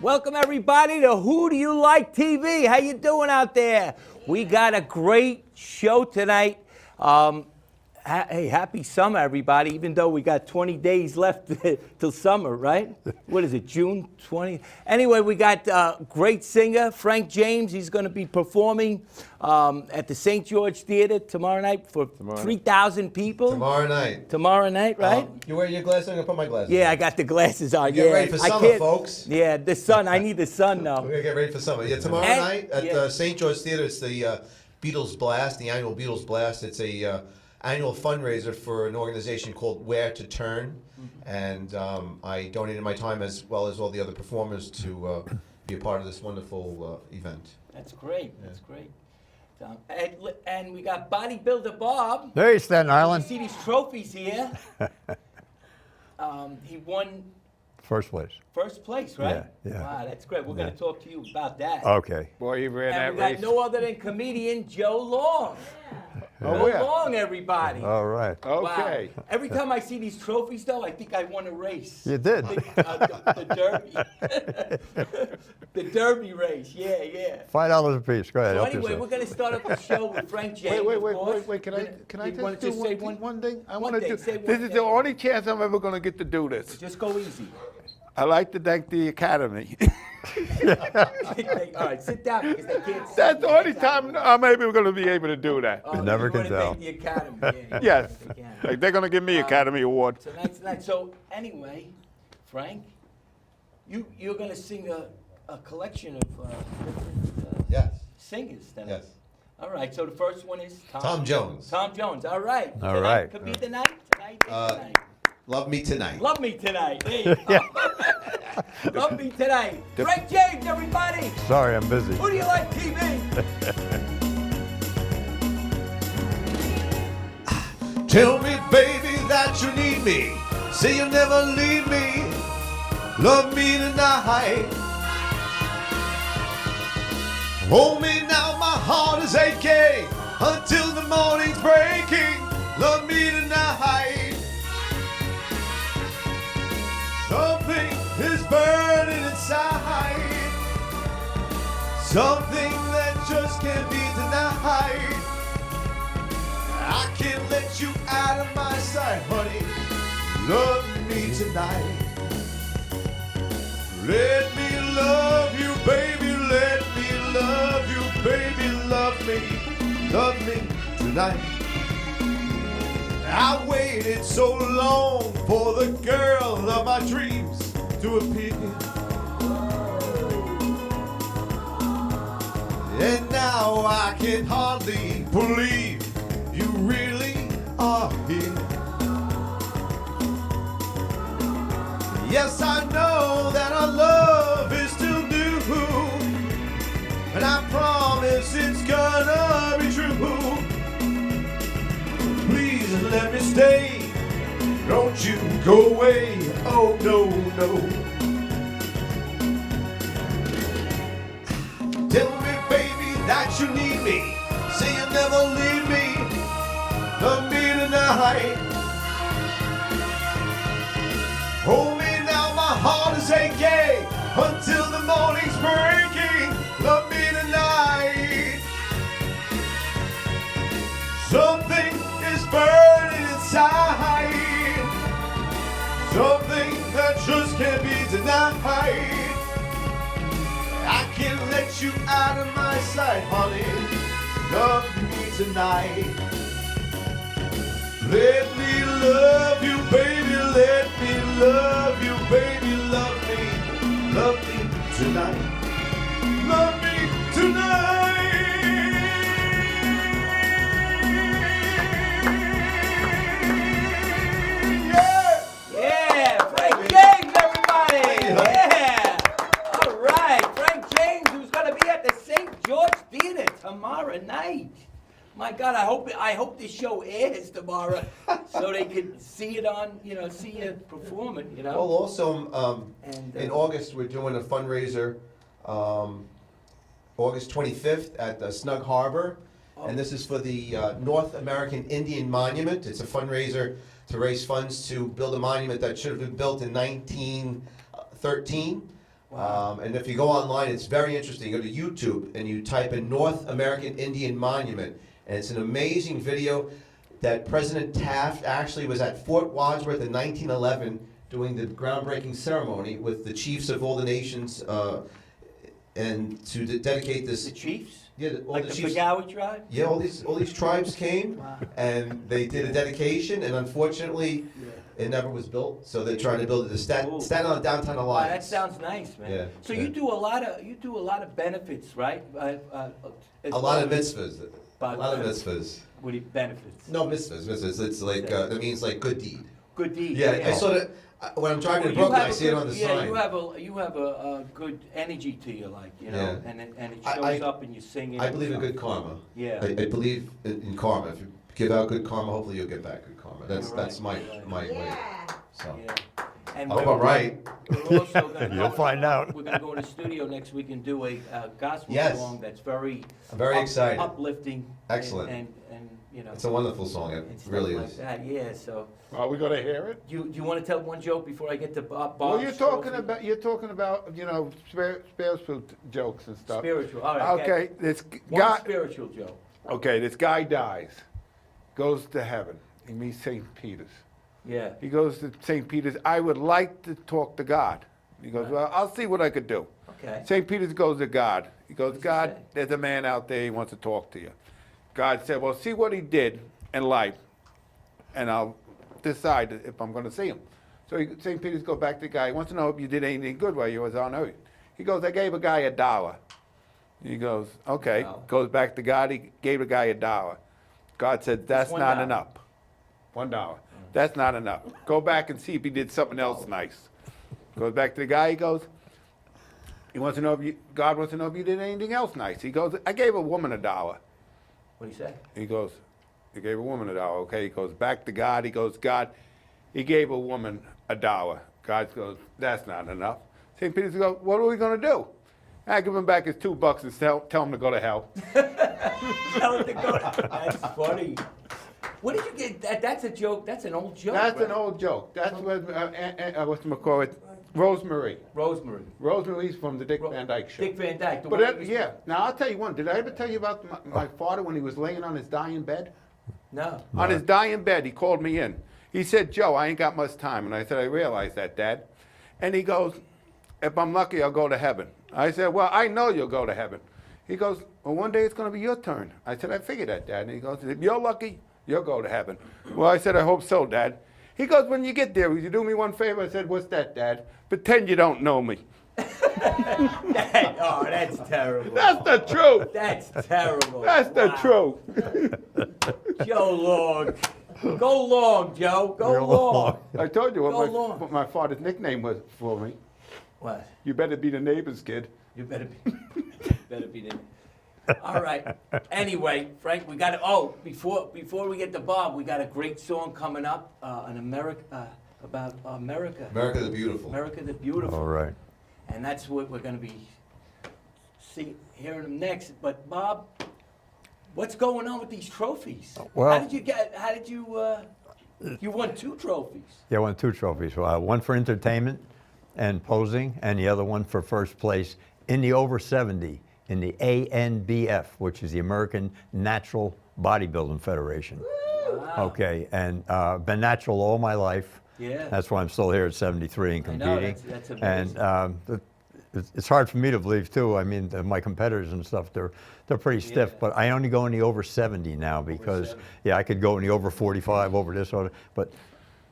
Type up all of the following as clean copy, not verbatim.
Welcome everybody to Who Do You Like TV? How you doing out there? We got a great show tonight. Hey, happy summer, everybody, even though we got 20 days left till summer, right? What is it, June 20? Anyway, we got a great singer, Frank James. He's going to be performing at the St. George Theater tomorrow night for 3,000 people. Tomorrow night. Tomorrow night, right? You wear your glasses? I'm going to put my glasses Yeah, on. I got the glasses on. Get ready for summer, folks. Yeah, the sun. I need the sun now. We're going to get ready for summer. Yeah, tomorrow night at the St. George Theater, it's the Beatles Blast, the annual Beatles Blast. It's a annual fundraiser for an organization called Where to Turn, and I donated my time as well as all the other performers to be a part of this wonderful event. That's great. Yeah. That's great. And we got bodybuilder Bob. Hey, Staten Island. You see these trophies here. He won First place. First place, right? Yeah, yeah. Wow, that's great. We're going to talk to you about that. Okay. Boy, you ran And that we got race. no other than comedian Joe Long. Oh, Joe yeah. Long, everybody. All right. Okay. Wow. Every time I see these trophies, though, I think I won a race. You did. The Derby. The Derby race, yeah. $5 a piece. Go ahead. So help anyway, yourself. we're going to start off the show with Frank James. Wait. Can I You wanna just do say one thing? I one want to thing, do. say one This is thing. the only chance I'm ever going to get to do this. Just go easy. I like to thank the Academy. All right, sit down because they can't see That's you. the only time I'm maybe going to be able to do that. Oh, never you can wanna tell. thank the Academy. Yeah, Yes. they can. Like they're going to give me Academy Award. Tonight. So anyway, Frank, you're going to sing a collection of different Yes. singers tonight. Yes. All right. So the first one is Tom Jones. Tom Jones. All right. All Tonight right. Could be the night. Tonight is the night. Love Me Tonight. Love me tonight. There you go. Love me tonight. Frank James, everybody. Sorry, I'm busy. Who do you like TV? Tell me, baby, that you need me. Say you'll never leave me. Love me tonight. Hold me now, my heart is aching until the morning's breaking. Love me tonight. Something is burning inside. Something that just can't be denied. I can't let you out of my sight, honey. Love me tonight. Let me love you, baby. Let me love you, baby. Love me tonight. I waited so long for the girl of my dreams to appear. And now I can hardly believe you really are here. Yes, I know that our love is still new, and I promise it's gonna be true. Please let me stay, don't you go away, oh no. Tell me, baby, that you need me, say you'll never leave me. Love me tonight. Hold me now, my heart is aching until the morning's breaking. Love me tonight. Something is burning inside. Something that just can't be denied. I can't let you out of my sight, honey. Love me tonight. Let me love you, baby. Let me love you, baby. Love me tonight. Love me tonight. Yeah. Yeah, Frank James, everybody. Yeah. All right, Frank James, who's going to be at the St. George Theater tomorrow night. My God, I hope this show airs tomorrow, so they could see it on, see you performing, Well, also, And, in August, we're doing a fundraiser, August 25th at the Snug Harbor. And this is for the North American Indian Monument. It's a fundraiser to raise funds to build a monument that should have been built in 1913. Wow. And if you go online, it's very interesting. You go to YouTube and you type in North American Indian Monument, and it's an amazing video that President Taft actually was at Fort Wadsworth in 1911 doing the groundbreaking ceremony with the chiefs of all the nations, and to dedicate this. The chiefs? Yeah, all Like the the chiefs. Pagawi tribe? Yeah, all these tribes came, Wow. and they did a dedication, and unfortunately, it never was built. So they're trying to build it. Ooh. Staten Island Downtown Wow, Alliance. that sounds nice, man. Yeah, So yeah. you do a lot of benefits, right? A lot of mitzvahs. A lot of mitzvahs. What do you, benefits? No mitzvahs. It's like that means like good deed. Good deed. Yeah, I sort of when I'm driving to Brooklyn, I see it on the sign. You have a good energy to you, like you know, Yeah. and it I- shows up and you sing it. I and believe in stuff. good karma. Yeah. I believe in karma. If you give out good karma, hopefully you'll get back good karma. That's You're that's my right, my way. Yeah. So Yeah. And I hope I'm right. We're also gonna You'll find out. We're gonna go in the studio next week and do a gospel Yes. song that's very I'm very excited. uplifting. Excellent. And you know. It's a wonderful song. It and stuff really like is. that. Yeah. So Are we gonna hear it? do you want to tell one joke before I get to Bob's Well, you're talking trophy? about spiritual jokes and stuff. Spiritual. All right. Okay, this One guy. spiritual joke. Okay, this guy dies, goes to heaven. He meets St. Peter's. Yeah. He goes to St. Peter's. I would like to talk to God. He goes, well, I'll see what I could do. Okay. St. Peter's goes to God. He goes, What's he God, say? there's a man out there. He wants to talk to you. God said, well, see what he did in life, and I'll decide if I'm going to see him. So St. Peter's goes back to the guy. He wants to know if you did anything good while you was on earth. He goes, I gave a guy $1. He goes, okay. Wow. Goes back to God. He gave the guy $1. God said, that's not $1. enough. $1. That's not enough. Go back and see if he did something else nice. Goes back to the guy. He goes, he wants to know if God wants to know if you did anything else nice. He goes, I gave a woman $1. What do you say? He goes, he gave a woman $1. Okay. He goes back to God. He goes, God, he gave a woman $1. God goes, that's not enough. St. Peter goes, what are we going to do? I give him back his $2 and tell him to go to hell. Tell it to go. That's funny. What did you get? That's a joke. That's an old joke. That's right? an old joke. That's what, what's the call it? Rosemary. Rosemary. Rosemary's from the Dick Van Dyke Show. Dick Van Dyke. the But one that, that was- yeah, now I'll tell you one. Did I ever tell you about my father when he was laying on his dying bed? No. On his dying bed, he called me in. He said, Joe, I ain't got much time. And I said, I realize that, Dad. And he goes, if I'm lucky, I'll go to heaven. I said, well, I know you'll go to heaven. He goes, well, one day it's going to be your turn. I said, I figured that, Dad. And he goes, if you're lucky, you'll go to heaven. Well, I said, I hope so, Dad. He goes, when you get there, will you do me one favor? I said, what's that, Dad? Pretend you don't know me. Oh, that's terrible. That's the truth. That's terrible. That's the Wow. truth. Joe Long. Go long, Joe. Go Real long. long. I told you Go what long. what my father's nickname was for me. What? You better be the neighbor's kid. You better be. Better be there. All right. Anyway, Frank, we got to. Oh, before we get to Bob, we got a great song coming up on America about America. America the Beautiful. America the Beautiful. All right. And that's what we're going to be hearing them next. But Bob, what's going on with these trophies? Well- How did you won 2 trophies? Yeah, I won 2 trophies. One for entertainment and posing, and the other one for first place in the over 70 in the ANBF, which is the American Natural Bodybuilding Federation. Wow. Okay, and been natural all my life. Yeah. That's why I'm still here at 73 and I know, competing. that's amazing. And it's hard for me to believe too. I mean, my competitors and stuff, they're pretty stiff. Yeah. But I only go in the over 70 now because 70. yeah, I could go in the over 45, over this, over, but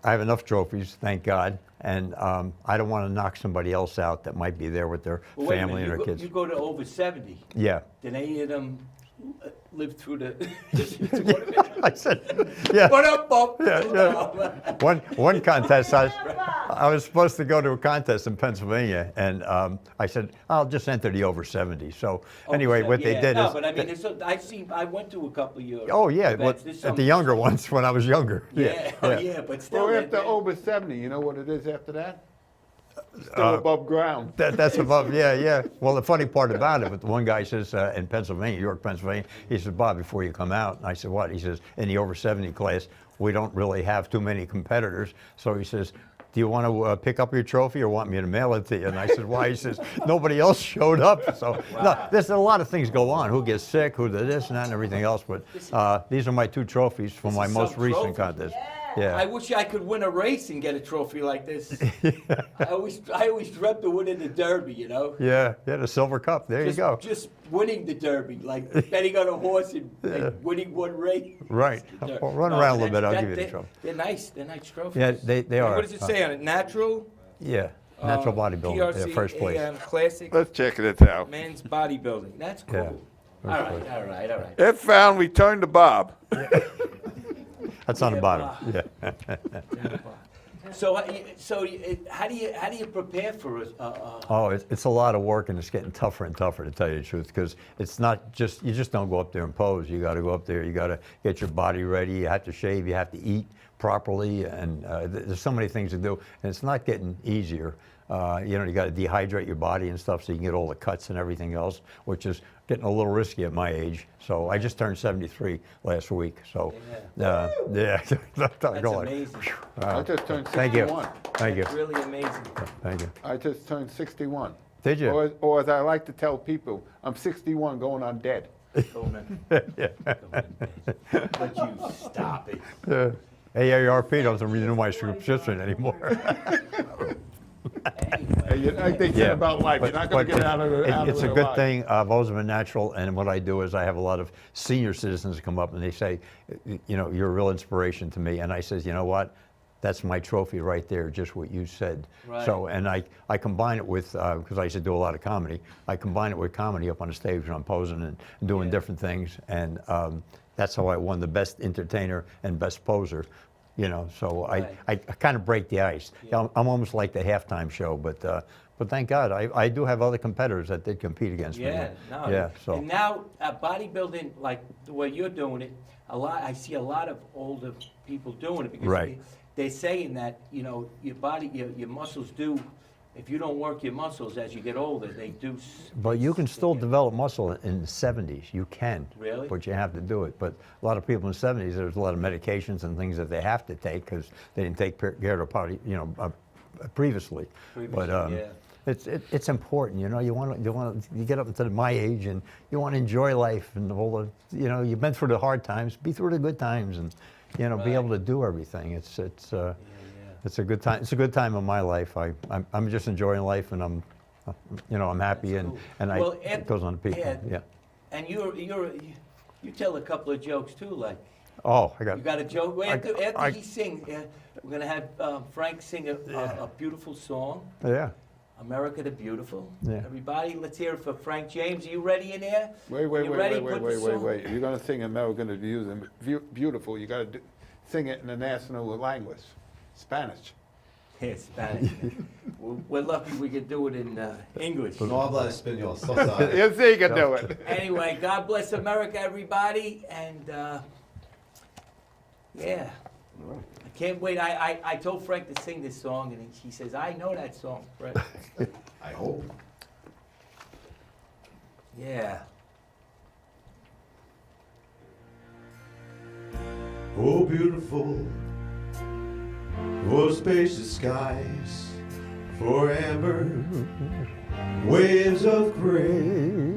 I have enough trophies, thank God. And I don't want to knock somebody else out that might be there with their Well, wait a family minute, and their kids. You go to over 70. Yeah. Did any of them live through the? I said, yeah. What up, Bob? Yeah. One contest, I was supposed to go to a contest in Pennsylvania, and I said, I'll just enter the over 70. So anyway, what they did no, is, but I mean, I went to a couple of your. oh yeah, events. There's at some- the younger ones when I was younger. Yeah, yeah, but still. Well, that- after that- over 70, you know what it is after that? Still above ground. That's above, yeah. Well, the funny part about it, but one guy says in Pennsylvania, York, Pennsylvania, he says, Bob, before you come out, and I said, what? He says, in the over 70 class, we don't really have too many competitors. So he says, do you want to pick up your trophy or want me to mail it to you? And I said, why? He says, nobody else showed up. So no, there's a lot of things go on. Who gets sick, who did this and that and everything else. But these are my 2 trophies from my most recent contest. Yeah. I wish I could win a race and get a trophy like this. I always dreamt of winning the Derby, you know. Yeah, the silver cup. There you go. Just winning the Derby, like betting on a horse and winning one race. Right. Well, run around a little bit. I'll give you the trophy. They're nice. They're nice trophies. Yeah, they are. What does it say on it? Natural. Yeah. Natural bodybuilding. PRC, First place. AM, classic. Let's check this out. Men's bodybuilding. That's cool. Yeah. All right. It found return to Bob. That's on the bottom. Yeah. So how do you prepare for it? Oh, it's a lot of work, and it's getting tougher and tougher, to tell you the truth, because it's not just, you just don't go up there and pose. You got to go up there, you got to get your body ready, you have to shave, you have to eat properly, and there's so many things to do, and it's not getting easier. You got to dehydrate your body and stuff so you can get all the cuts and everything else, which is getting a little risky at my age. So I just turned 73 last week. So yeah. That's amazing. I just turned 61. Thank you. Thank you. That's really amazing. Thank you. I just turned 61. Did you? Or as I like to tell people, I'm 61 going on dead. But you stop it. AARP doesn't renew my subscription anymore. I think that about life. You're not going to get out of it. It's a good thing. I've always been natural, and what I do is I have a lot of senior citizens come up and they say, you're a real inspiration to me. And I says, you know what? That's my trophy right there, just what you said. Right. So, and I combine it with, because I used to do a lot of comedy, I combine it with comedy up on the stage when I'm posing and doing different things. And that's how I won the best entertainer and best poser. So I kind of break the ice. Yeah. I'm almost like the halftime show, but thank God I do have other competitors that did compete against me. Yeah. So. And now bodybuilding, like the way you're doing it, I see a lot of older people doing it because they're saying that your body, your muscles do. If you don't work your muscles as you get older, they do. But you can still develop muscle in the 70s. You can. Really? But you have to do it. But a lot of people in the 70s, there's a lot of medications and things that they have to take because they didn't take care of their body, previously. But it's important. You get up into my age and you want to enjoy life and all the, you've been through the hard times, be through the good times, and be able to do everything. It's a good time. It's a good time in my life. I'm just enjoying life, and I'm happy, cool. and it goes on to people. Yeah. And you tell a couple of jokes too, like. Oh, you got a joke. Well, after he sings, we're gonna have Frank sing a beautiful song. Yeah. America the Beautiful. Yeah. Everybody, let's hear it for Frank James. Are you ready in there? Wait. You're going to sing America the Beautiful. You got to sing it in the national language, Spanish. Yeah, Spanish. We're lucky we can do it in English. No habla español. So sorry. Yes, you can do it. Anyway, God bless America, everybody, and yeah. I can't wait. I told Frank to sing this song, and he says, I know that song, Fred. I hope. Yeah. Oh, beautiful, for spacious skies, for amber waves of gray,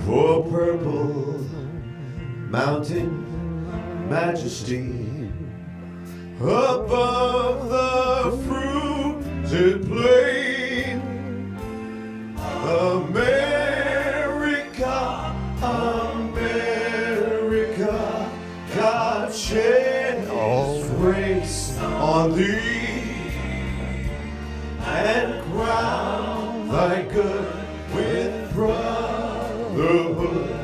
for purple mountain majesty, above the fruited plain, America, America, God shed His grace on thee, and crown thy good with brotherhood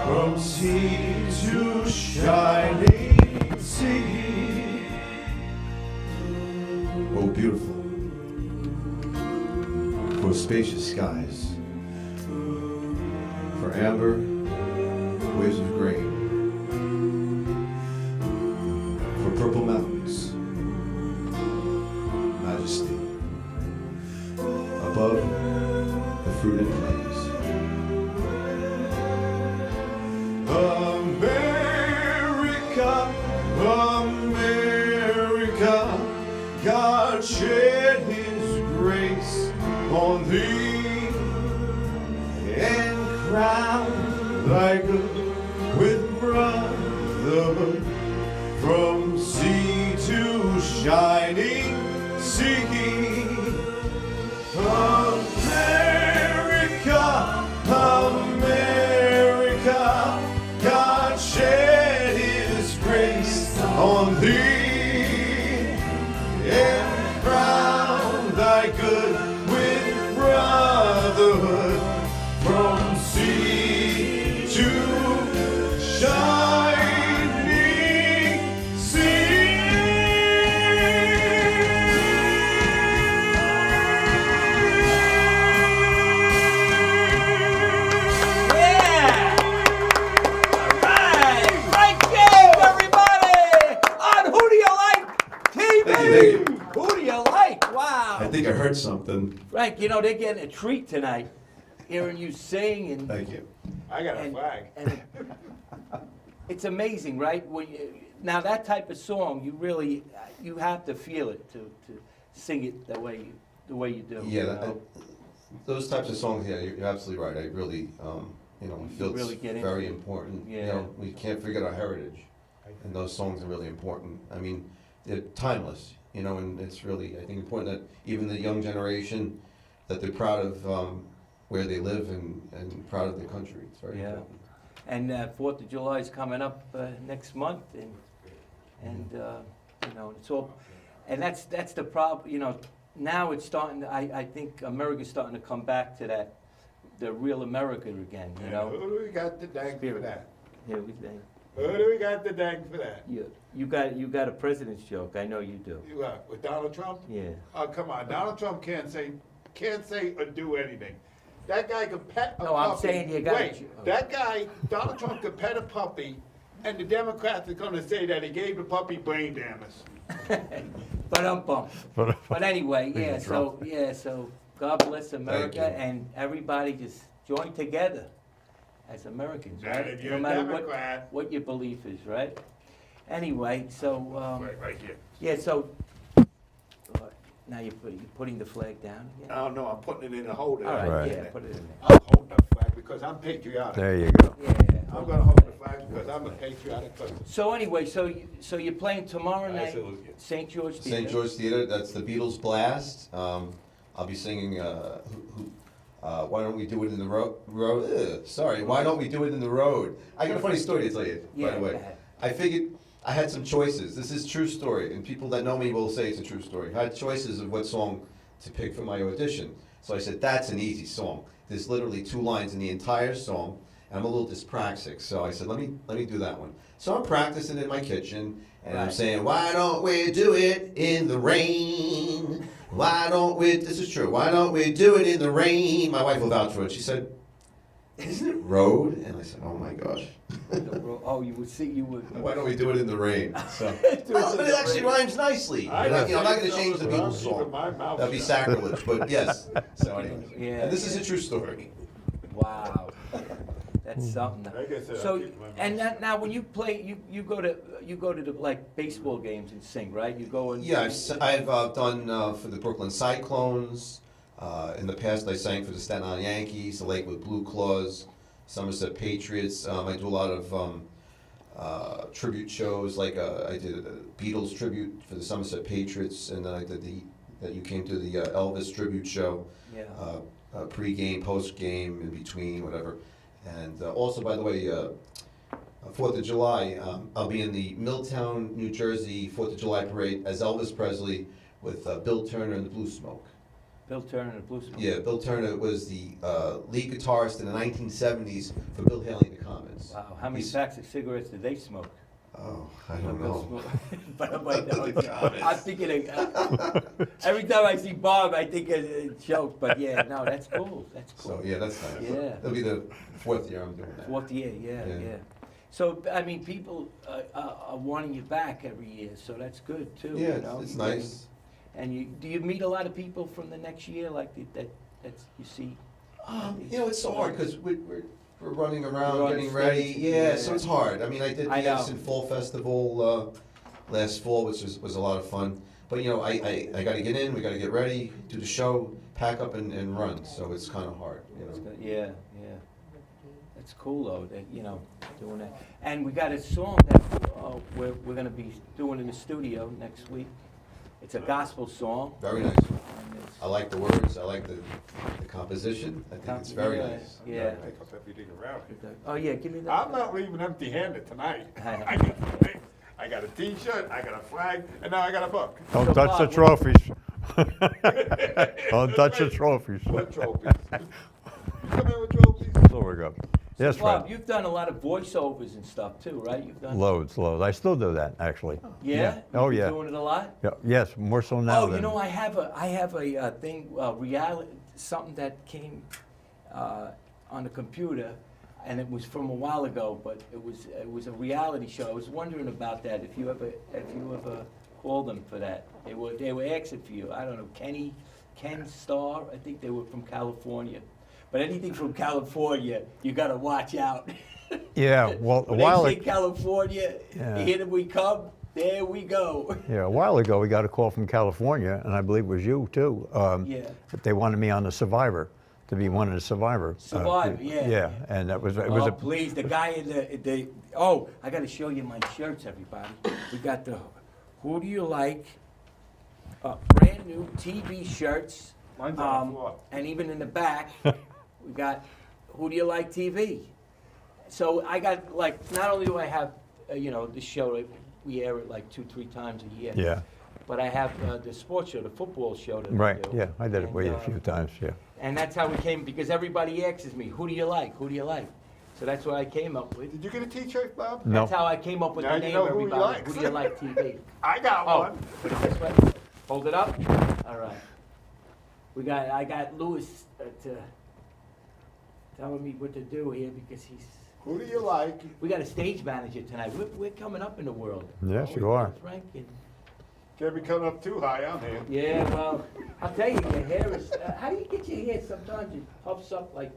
from sea to shining sea. Oh, beautiful, for spacious skies, for amber waves of grain, for purple mountains, majesty, above the fruited plains. America, America, on thee, and crown thy good with brotherhood from sea to shining sea. America, America, God shed his grace on thee, and crown thy good with brotherhood from sea to shining sea. Yeah! All right! Frank James, everybody! On Who Do You Like TV? Thank you. Who do you like? Wow! I think I heard something. Frank, you know, they're getting a treat tonight, hearing you sing and... Thank you. I got a and- flag. and it's amazing, right? Now that type of song, you have to feel it to sing it the way you do. Yeah, you know? those types of songs, yeah, you're absolutely right. I really, feel really it's get into very it. important. You Yeah. know, we can't forget our heritage, and those songs are really important. I mean, they're timeless, and it's really, I think, important that even the young generation, that they're proud of where they live and proud of their country. It's very Yeah. important. And 4th of July is coming up next month, and it's all, and that's the problem. Now it's starting. I think America's starting to come back to the real America again. You know. Who do we got to thank for that? Here we go. Who do we got to thank for that? You got a president's joke. I know you do. You with Donald Trump? Yeah. Oh, come on. Donald Trump can't say or do anything. That guy could pet a No, puppy. I'm saying you gotta Wait, ch- that guy, Donald Trump could pet a puppy, and the Democrats are going to say that he gave the puppy brain damage. But anyway, so God bless America, you. and everybody just join together as Americans, And right? if you're No a matter Democrat- what your belief is, right? Anyway, so Right here. yeah, so now you're putting the flag down again. Oh, no, I'm putting it in a holder. All right, Right. yeah, put it in there. I'm holding the flag because I'm patriotic. There you go. Yeah. I'm going to hold the flag because I'm a patriotic person. So anyway, so you're playing tomorrow night, Absolutely. St. George Theater. St. George Theater, that's the Beatles Blast. I'll be singing, Why Don't We Do It in the Road? Sorry, Why Don't We Do It in the Road? I got a funny story to tell you, by Yeah, the go way. ahead. I figured I had some choices. This is a true story, and people that know me will say it's a true story. I had choices of what song to pick for my audition. So I said, that's an easy song. There's literally 2 lines in the entire song, and I'm a little dyspraxic, so I said, let me do that one. So I'm practicing in my kitchen, and I'm Right. saying, why don't we do it in the rain? Why don't we, this is true, why don't we do it in the rain? My wife will vouch for it. She said, isn't it road? And I said, oh my gosh. Oh, you would see, you would. Why don't we do it in the rain? So, it well, in but the it actually rain. rhymes nicely. I'm not going to change the Beatles song. That'd be sacrilege, but yes. So anyway, Yeah. and this is a true story. Wow. That's something. Like I said, I'll So, keep my mouth and shut. now when you play, you go to the like baseball games and sing, right? You go and Yeah, I've done for the Brooklyn Cyclones. In the past, I sang for the Staten Island Yankees, the Lakewood Blue Claws, Somerset Patriots. I do a lot of tribute shows, like I did a Beatles tribute for the Somerset Patriots, and then I did you came to the Elvis tribute show, Yeah. pre-game, post-game, in between, whatever. And also, by the way, 4th of July, I'll be in the Milltown, New Jersey 4th of July parade as Elvis Presley with Bill Turner and the Blue Smoke. Bill Turner and the Blue Smoke. Yeah, Bill Turner was the lead guitarist in the 1970s for Bill Haley and the Comets. Wow. How many He's- packs of cigarettes did they smoke? Oh, I don't Bill know. Smoke. But no, I'm thinking every time I see Bob, I think a joke. But yeah, no, that's cool. That's cool. So yeah, that's nice. Yeah. That'll be the 4th year I'm doing that. 4th year, yeah. Yeah. So I mean, people are wanting you back every year, so that's good too. Yeah, you know? it's nice. And do you meet a lot of people from the next year, like that you see? It's so hard because we're running around, You're on getting ready. stage, Yeah, yeah. so it's hard. I mean, I did the I know. Edison Fall Festival last fall, which was a lot of fun. But I got to get in. We got to get ready, do the show, pack up and run. So it's kind of hard. Yeah. It's cool though that doing that. And we got a song that we're going to be doing in the studio next week. It's a gospel song. Very nice. I like the words. I like the composition. I think it's very nice. Yeah. Make up everything around it. Oh yeah, give me that. I'm not leaving empty-handed tonight. I got a T-shirt, I got a flag, and now I got a book. Don't So, touch the Bob, trophies. Don't touch the trophies. What trophies? You come in with trophies? So we go. Yes, Bob, Fred. you've done a lot of voiceovers and stuff too, right? You've done. Loads. I still do that, actually. Yeah. Oh, You've been yeah. Doing it a lot. Yeah. Yes, more so now Oh, than. you know, I have a thing, reality, something that came on the computer, and it was from a while ago, but it was a reality show. I was wondering about that. If you ever called them for that, they were asking for you. I don't know, Ken Starr. I think they were from California. But anything from California, you got to watch out. Yeah, well, a When while they say ago. California, Yeah. here we come. There we go. Yeah, a while ago we got a call from California, and I believe it was you too. Yeah. But they wanted me on the Survivor, to be one of the Survivor. Survivor, yeah. Yeah, and it was a. Please, the guy in the oh, I got to show you my shirts, everybody. We got the Who Do You Like? Brand new TV shirts. Mine's on the floor. And even in the back, we got Who Do You Like TV? So I got not only do I have the show, we air it like 2-3 times a year. Yeah. But I have the sports show, the football show that I Right. do. Yeah, I did it with you a And, few times. Yeah. And that's how we came, because everybody asks me, who do you like? Who do you like? So that's what I came up with. Did you get a T-shirt, Bob? No. That's how I came up with Now the you name, know who he everybody. likes. Who do you like TV? I got Oh, one. put it this way. Hold it up. All right. I got Louis telling me what to do here because Who do you like? we got a stage manager tonight. We're coming up in the world. Yes, you are. Frank and, Can't be coming up too high, I'm here. yeah, well, I'll tell you, your hair is. How do you get your hair? Sometimes it puffs up like.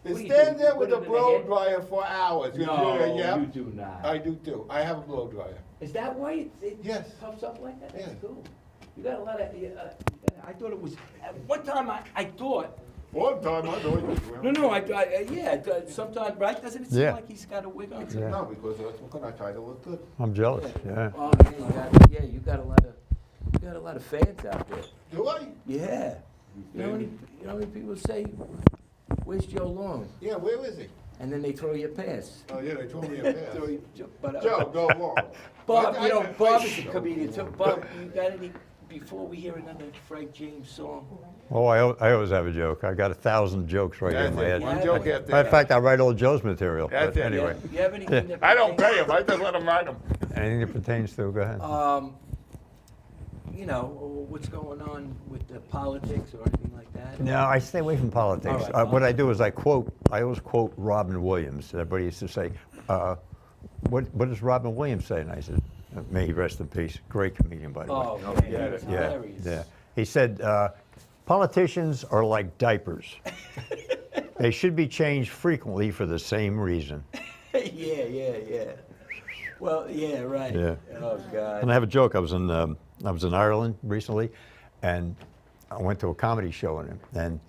You What do you stand do? there You with put a it in the blow head? dryer for hours. No, Yeah. you do not. I do too. I have a blow dryer. Is that why it Yes. puffs up like that? That's Yeah. cool. You got a lot of. I thought it was. At one time, I thought. One time I know you. No, sometimes, right? Doesn't it seem Yeah. like he's got a wig on? Yeah. No, because that's what I try to look good. I'm jealous. Yeah. Oh, yeah, you got a lot of fans out there. Do I? Yeah. You know how many people say, "Where's Joe Long?" Yeah, where is he? And then they throw you a pass. Oh, yeah, they told me a Throw pass. you- but, Joe, go along. Bob, I Bob is a show comedian you. too. Bob, you got any? Before we hear another Frank James song. Oh, I always have a joke. I got 1,000 jokes right here in That's my it. head. One Yeah. joke after In that. fact, I write all Joe's material. That's But it. anyway, You have anything that I don't pertains- pay him. I just let him write them. anything that pertains to, go ahead. What's going on with the politics or anything like that? No, I stay away from politics. All right, What I do is I always quote Robin Williams. Everybody used to say, what does Robin Williams say? And I said, may he rest in peace. Great comedian, by the way. Oh, man, yeah, it's Yeah, hilarious. yeah. He said, politicians are like diapers. They should be changed frequently for the same reason. yeah. Well, yeah, right. Yeah. Oh, God. And I have a joke. I was in Ireland recently, and I went to a comedy show and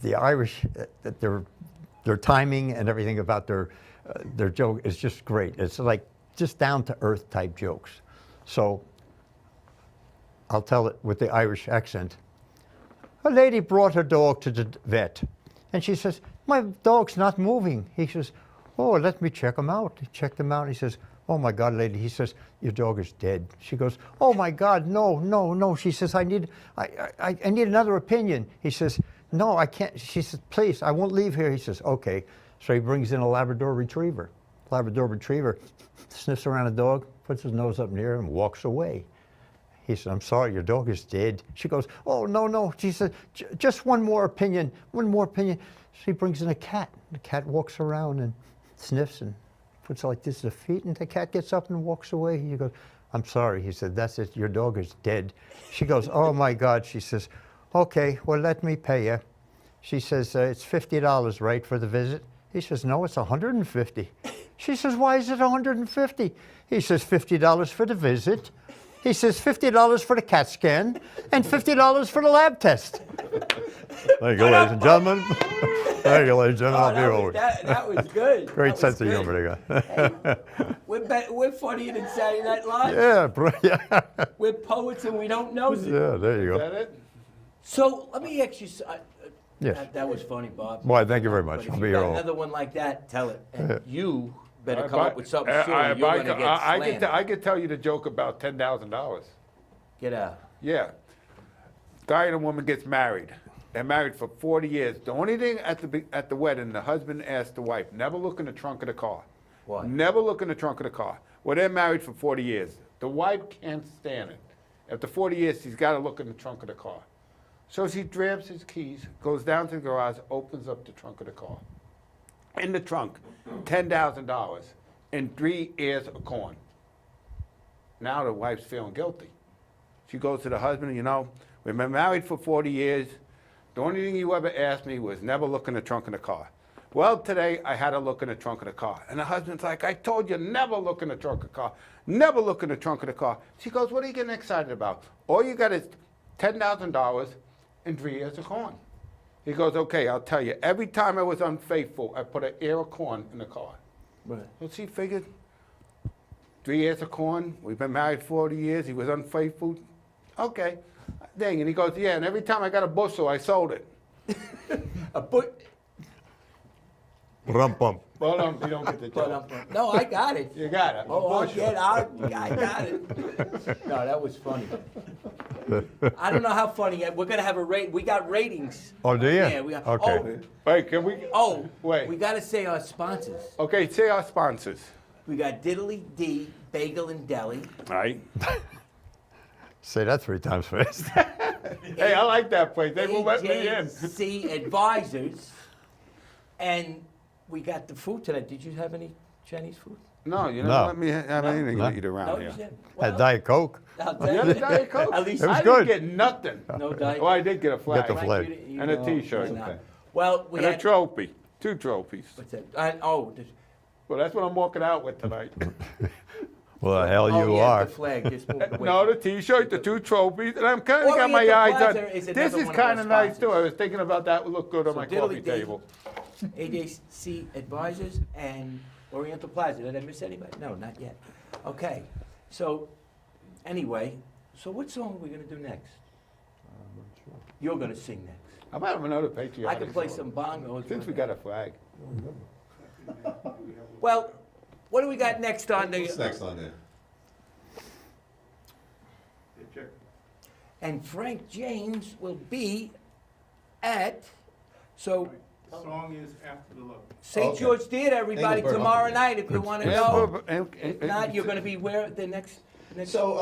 the Irish, their timing and everything about their joke is just great. It's like just down to earth type jokes. So I'll tell it with the Irish accent. A lady brought her dog to the vet, and she says, "My dog's not moving." He says, "Oh, let me check him out." He checked him out. He says, "Oh my God, lady." He says, "Your dog is dead." She goes, "Oh my God, no." She says, I need another opinion." He says, "No, I can't." She says, "Please, I won't leave here." He says, "Okay." So he brings in a Labrador Retriever. Labrador Retriever sniffs around the dog, puts his nose up near him, and walks away. He said, "I'm sorry, your dog is dead." She goes, "Oh, no." She said, "Just one more opinion. She brings in a cat. The cat walks around and sniffs and puts like this to feet, and the cat gets up and walks away. He goes, "I'm sorry." He said, "That's it, your dog is dead." She goes, "Oh my God." She says, "Okay, well, let me pay you." She says, "It's $50, right, for the visit?" He says, "No, it's $150. She says, "Why is it $150? He says, $50 for the visit." He says $50 for the CAT scan and $50 for the lab test. Thank you, ladies and gentlemen. Thank you, ladies and gentlemen. I'll be over. That was good. Great That was sense of good. humor, they got. We're funnier than Saturday Night Live. Yeah. We're poets and we don't know it. Yeah, there you Is go. that it? So let me ask you. Yes. That was funny, Bob. Why, thank you very much. But if I'll you be here got all. another one like that, tell it. And you better come But- up with something soon. I- You're going to get slammed. I could tell you the joke about $10,000. Get out. Yeah. Guy and a woman gets married. They're married for 40 years. The only thing at the wedding, the husband asked the wife, never look in the trunk of the car. Why? Never look in the trunk of the car. Well, they're married for 40 years. The wife can't stand it. After 40 years, she's got to look in the trunk of the car. So she grabs his keys, goes down to the garage, opens up the trunk of the car. In the trunk, $10,000 and 3 ears of corn. Now the wife's feeling guilty. She goes to the husband, you know, we've been married for 40 years. The only thing you ever asked me was never look in the trunk of the car. Well, today I had to look in the trunk of the car. And the husband's like, I told you never look in the trunk of the car. Never look in the trunk of the car. She goes, what are you getting excited about? All you got is $10,000 and 3 ears of corn. He goes, okay, I'll tell you. Every time I was unfaithful, I put an ear of corn in the car. Right. Well, she figured 3 ears of corn. We've been married 40 years. He was unfaithful. Okay. Dang. And he goes, yeah, and every time I got a bushel, I sold it. Rum-pum. Well, you don't get the joke. No, I got it. You got it. Oh, I got it. No, that was funny. I don't know how funny. We're gonna have a rate. We got ratings. Oh, do you? Yeah, we got. Okay. Wait, can we? Wait. We gotta say our sponsors. Okay, say our sponsors. We got Diddly D Bagel and Deli. Right. Say that 3 times fast. Hey, I like that place. They will let me in. AJC Advisors, and we got the food tonight. Did you have any Chinese food? No, you No. don't let me have anything No. to eat around you here. said- Had Diet Coke. I'll tell You you. had a Diet Coke? At least It was I good. didn't get nothing. no diet. Well, I did get a flag. Get the flag. You And a know, T-shirt. why not? Okay. Well, we And a had. trophy. 2 trophies. What's that? Well, that's what I'm walking out with tonight. Well, the hell you yeah, are. The flag. Just move away No, from the T-shirt, the 2 trophies, and I'm kind of got Orient my the eyes on. Plaza is This another is one of kind our of nice too. sponsors. I was thinking about that. Would look good on So my Diddly coffee D. table. AJC Advisors and Oriental Plaza. Did I miss anybody? No, not yet. Okay. So, anyway, so what song are we going to do next? You're going to sing next. I might have another I patriotic can play song. some bongos. Since we got a flag. Well, what do we got next on What's the? next on there? And Frank James will be at. So. Song is After the Love. St. Okay. George Theater, everybody, Engelbert tomorrow Humphrey. night if you want to Yeah, go. If not, you're going to be where the next. So,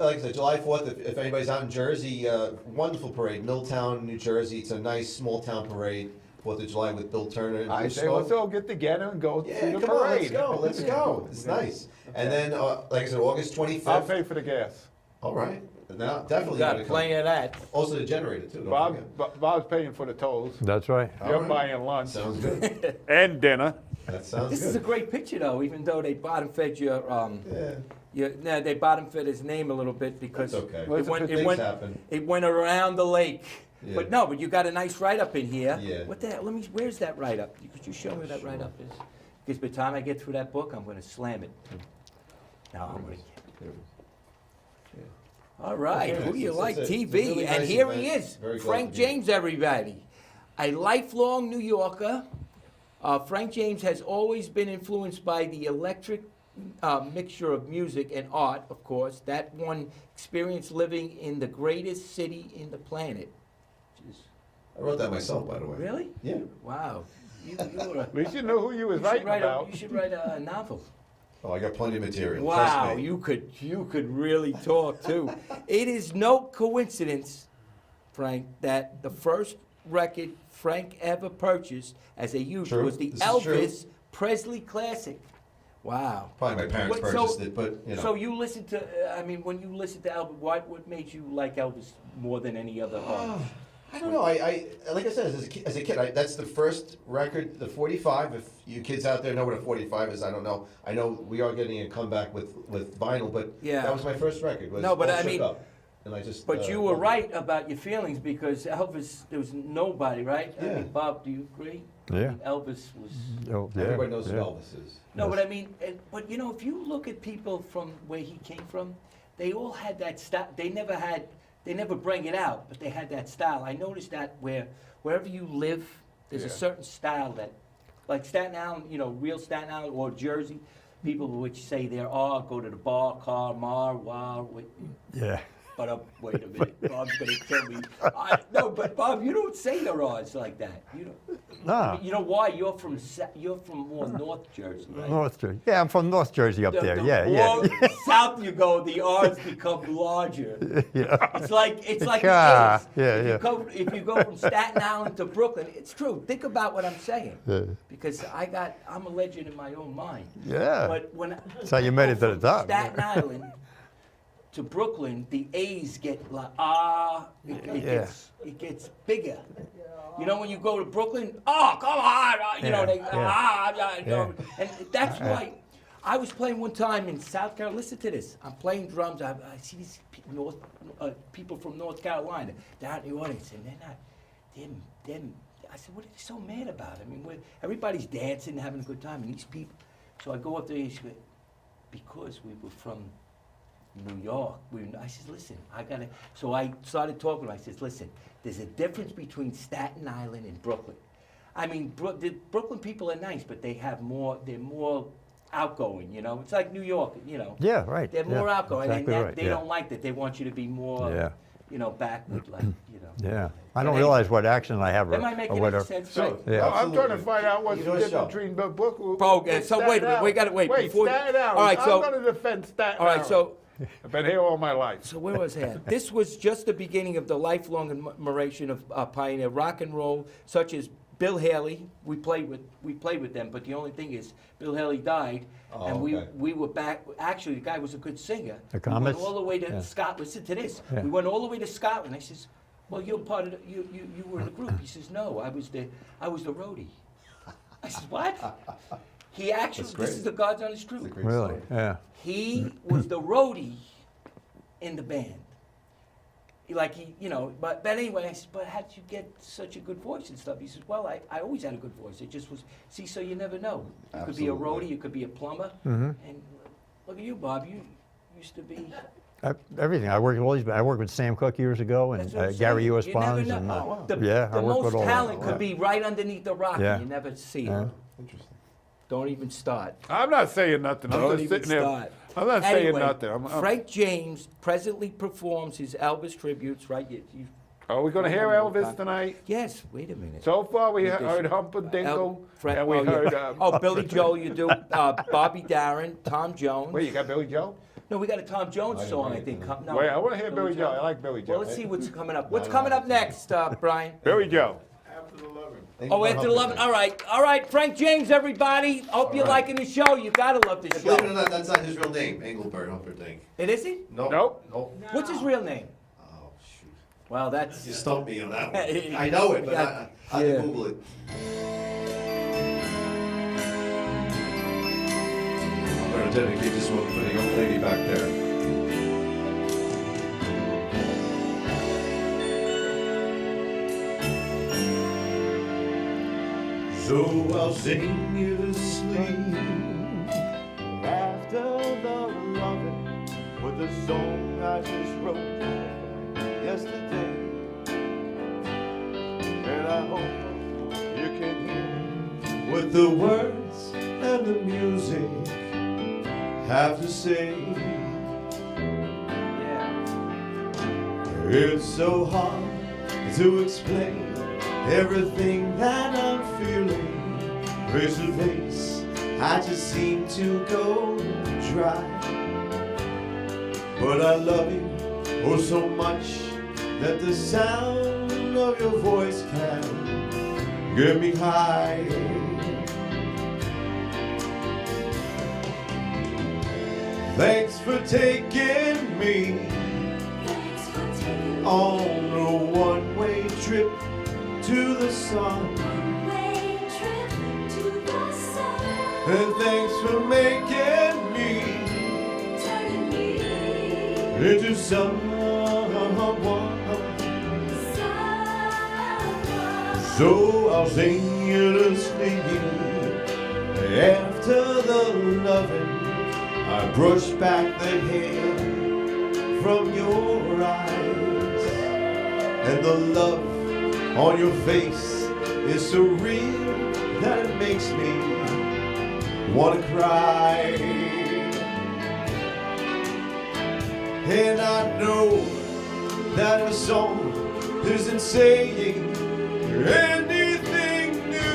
like I said, July 4th, if anybody's out in Jersey, wonderful parade, Milltown, New Jersey. It's a nice small town parade, 4th of July with Bill Turner and I Bruce say let's Smoke. all get together and go see Yeah, the come on, let's parade. go, let's go. It's nice. And then, like I said, August 25th. I'll pay for the gas. All right. Now, definitely Got gotta come. plenty of that. Also the generator too, don't Bob, forget. Bob's paying for the tolls. That's right. All You're right. buying lunch Sounds good. and dinner. That sounds This good. is a great picture, though, even though they bottom fed Yeah. no, they bottom fed his name a little bit because That's okay. it went, Things happen. it went around the lake. Yeah. But no, but you got a nice write up in here. Yeah. What the hell? Where's that write up? Could you show me what that write up is? Because by the time I get through that book, I'm going to slam it. No, I'm going to. All right, Okay. who do you It's like? a TV, really and nice here he event. is, Very glad Frank to be here. James. Everybody, a lifelong New Yorker. Frank James has always been influenced by the electric mixture of music and art, of course. That one experience living in the greatest city in the planet. I wrote that myself, by the way. Really? Yeah. Wow. You were At least you knew who you was you should writing write about. you should write a novel. Oh, I got plenty of material. Wow, Trust me. you could really talk too. It is no coincidence, Frank, that the first record Frank ever purchased as a youth True. was the This is true. Elvis Presley classic. Wow. Probably my parents What- so- purchased it, but you know. So you listened to, I mean, when you listened to Elvis, what made you like Elvis more than any other artist? I don't know. I like I said, as a kid, that's the first record, the 45. If you kids out there know what a 45 is, I don't know. I know we are getting a comeback with vinyl, but Yeah. that was my first record. Was No, but All I Shook mean- Up. And I just. But you were right about your feelings because Elvis, there was nobody, right? I Yeah. mean, Bob, do you agree? Yeah. I mean, Elvis was. Oh, yeah, Everybody knows yeah. who Elvis is. No, but I mean, but you know, if you look at people from where he came from, they all had that style. They never bring it out, but they had that style. I noticed that wherever you live, there's a Yeah. certain style that, like Staten Island, you know, real Staten Island or Jersey, people which say they're all go to the bar, car, Yeah. But wait a minute, Bob's gonna kill me. No, but Bob, you don't say there are like that. You don't. No. You know why? You're from more North Jersey, right? North Jersey. Yeah, I'm from North Jersey up there. The Yeah. more south you go, the R's become larger. Yeah. It's like it is. Yeah, If you go from Staten Island to Brooklyn, it's true. Think about what I'm saying. Yeah. Because I'm a legend in my own mind. Yeah. But when That's how you made it to the from top. Staten Island to Brooklyn, the A's get like it gets bigger. You know, when you go to Brooklyn, oh, come on, you know, they, you know, and that's why I was playing one time in South Carolina. Listen to this. I'm playing drums. I see these people from North Carolina down in the audience, and they're not, them. I said, what are they so mad about? I mean, everybody's dancing, having a good time, and these people. So I go up there and say, because we were from New York. I said, listen, I gotta. So I started talking to him. I said, listen, there's a difference between Staten Island and Brooklyn. I mean, the Brooklyn people are nice, but they're more outgoing, you know. It's like New York, you know. Yeah, right. They're more Yeah, outgoing, exactly and right, they yeah. don't like that. They want you to be more, Yeah. you know, backward, like, you know. Yeah. I don't realize what accent I have Am I or making any whatever. sense? So, Right? Yeah. I'm trying to Absolutely. find out what's You the know, difference show. between Brooklyn Oh, and so Staten wait a minute, we Island. gotta wait before- Staten Island. all right, so- I'm going to defend Staten All right, Island. so I've been here all my life. So where was I at? This was just the beginning of the lifelong admiration of pioneer rock and roll, such as Bill Haley. We played with them, but the only thing is, Bill Haley died, Oh, and okay. we were back. Actually, the guy was a good singer. The We went Comets? all the way to Yeah. Scotland. Listen to this. Yeah. We went all the way to Scotland. I says, "Well, you're part of you were in the group." He says, "No, I was the roadie." I says, "What?" He actually. That's great. This is the God's honest truth. It's a great Really? story. Yeah. He was the roadie in the band. You know, but anyway, I said, but how did you get such a good voice and stuff? He says, well, I always had a good voice. It just was, so you never know. You could be a Absolutely. roadie, you could be a plumber. Mm-hmm. And look at you, Bob, you used to be, Everything. I worked with Sam Cooke years ago and that's what I'm Gary saying. U.S. You never Bonds. know. And, wow. yeah, I the worked most with all talent of could them. be right underneath the rock, Yeah. and you never see it. Yeah. Interesting. Don't even start. I'm not saying nothing. I'm Don't just even sitting there. start. I'm not saying Anyway, nothing. I'm, Frank James presently performs his Elvis tributes, right? are we going to hear Elvis tonight? Yes, wait a minute. So far, we With this- heard Humperdingle, Frank- and we oh, yeah. heard. Oh, Billy Joel, you do. Bobby Darin, Tom Jones. Wait, you got Billy Joe? No, we got a Tom Jones I didn't song, I write think. it. No, Wait, I want to hear Billy Joe. I like Billy Joe. Well, let's see what's coming up. What's coming up next, Brian? Billy Joe. After the 11. Oh, after 11. All right. Frank James, everybody. Hope you're liking the show. You gotta love this Believe it or show. not, that's not his real name, Engelbert Humperdinck. It is he? No. Nope. Nope. What's his real name? Oh, shoot. Well, that's. You stumped me on that one. I know it, but I had Yeah. to Google it. I'm going to dedicate this one for the young lady back there. So I'll sing you to sleep after the loving with the song I just wrote yesterday. And I hope you can hear what the words and the music have to say. Yeah. It's so hard to explain everything that I'm feeling. Face to face, I just seem to go dry. But I love you oh so much that the sound of your voice can get me high. Thanks for taking me on a one-way trip to the sun. And thanks for making me into someone. So I'll sing you to sleep after the loving. I brush back the hair from your eyes, and the love on your face is so real that it makes me wanna cry. And I know that a song isn't saying anything new.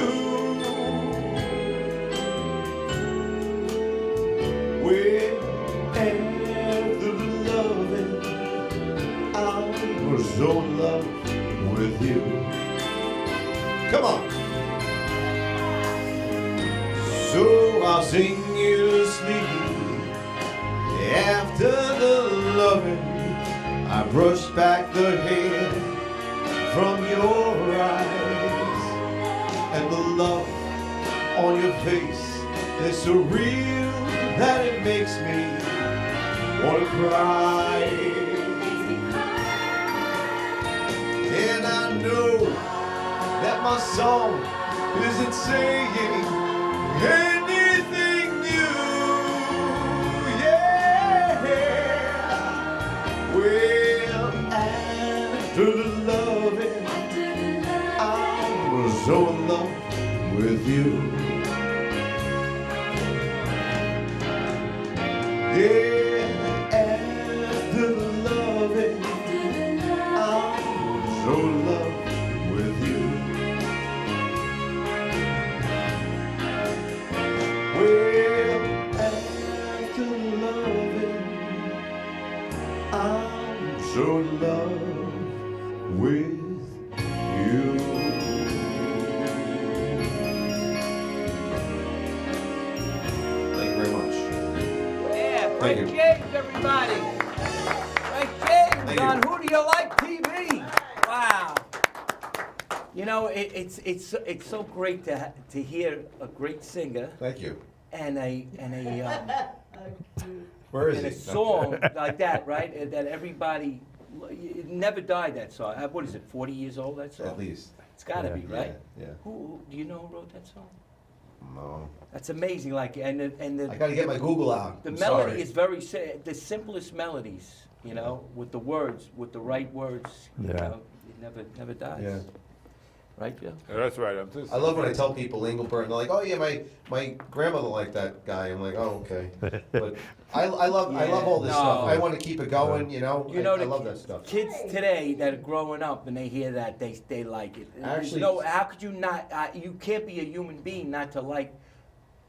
Well, after the loving, I was so in love with you. Come on. So I'll sing you to sleep after the loving. I brush back the hair from your eyes, and the love on your face is so real that it makes me wanna cry. And I know that my song isn't saying anything new. Yeah. Well, after the loving, I was so in love with you. Yeah, after the loving, I was so in love with you. Well, after the loving, I'm so in love with you. Thank you very much. Yeah, Thank Frank you. James, everybody. Frank James Thank you. on Who Do You Like TV. Wow. You know, it's so great to hear a great singer Thank you. and a Where is and a he? song like that, right? And that everybody, it never died. That song. What is it? 40 years old. That song. At least. It's got to be, right? Yeah. Who do you know who wrote that song? No. That's amazing. Like and the I gotta get my Google out. the I'm melody sorry. is very the simplest melodies. You know, with the words, with the right words. You Yeah. know, it never dies. Yeah. Right, Joe? Yeah, that's right. I'm just. I love when I tell people Engelbert, and they're like, "Oh yeah, my grandmother liked that guy." I'm like, "Oh okay," but I love all this No. stuff. I want to keep it going. You know, You know, I the love that stuff. Kids today that are growing up and they hear that, they like it. Actually- no, how could you not? You can't be a human being not to like